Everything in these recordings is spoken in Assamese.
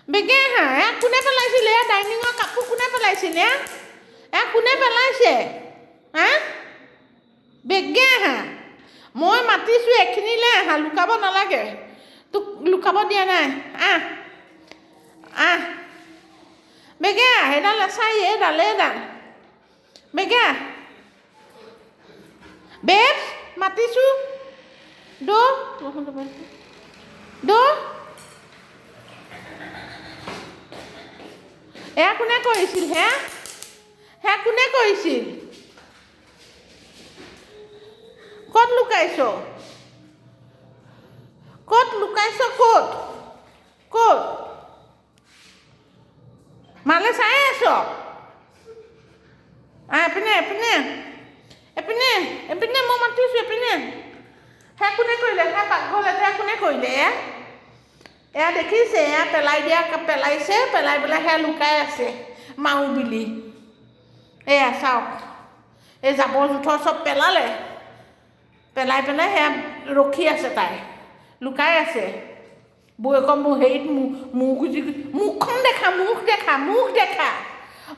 বেগে হা কোনে পেলাইছিলে ডাইনিঙৰ কাপোৰ কোনে পেলাইছিলে কোনে পেলাইছে হা বেগে হা মই মাতিছোঁ এখিনিলৈ আহা লুকাব নালাগে তোক লুকাব দিয়া নাই বেগে এডাল এচাৰি এডাল বেগে বেছ মাতিছোঁ কোনে কৰিছিল কোনে কৰিছিল ক'ত লুকাইছ ক'ত মালে চাই আছ এপিনে মই মাতিছোঁ এপিনে কোনে কৰিলে পাকঘৰ লেতেৰা কোনে কৰিলে দেখিছে পেলাইছে পেলাই পেলাই লুকাই আছে মাও বিলি চাওক এই জাবৰ জোঁথৰ চব পেলাই পেলাই ৰখি আছে তাই লুকাই আছে বৌয়েকৰ হেৰিত মুখখন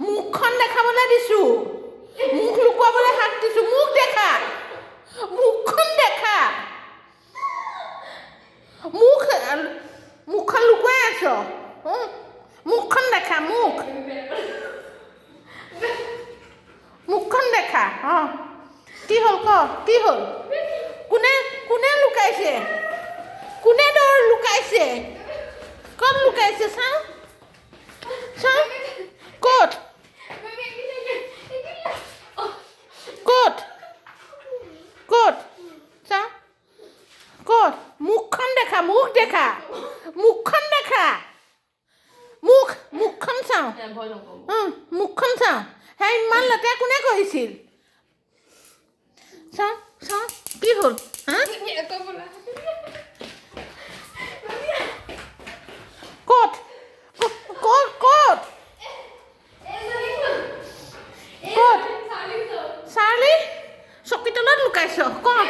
মুখখন দেখাবলৈ দিছোঁ মুখ লুকুৱাবলৈ হাক দিছোঁ মুখখন দেখা মুখখন লুকুৱাই আছ মুখখন দেখা মুখখন দেখা কি হ'ল কি হ'ল কোনে লুকাইছে কোনে দৌৰ লুকাইছে ক'ত লুকাইছে চাওঁ ক'ত চাওঁ ক'ত মুখখন দেখা মুখখন চাওঁ মুখখন চাওঁ ইমান লেতেৰা কোনে কৰিছিল চাওঁ কি হ'ল ক'ত চাৰ্লি চকী তলত লুকাইছ ক'ত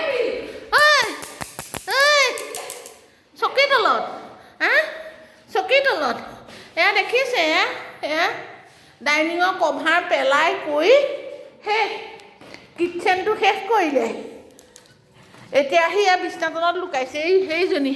চকী তলত দেখিছে ডাইনিঙৰ কভাৰ পেলাই কৰি কিটচেনটো শেষ কৰিলে এতিয়া আহি বিছনা তলত লুকাইছে সেইজনী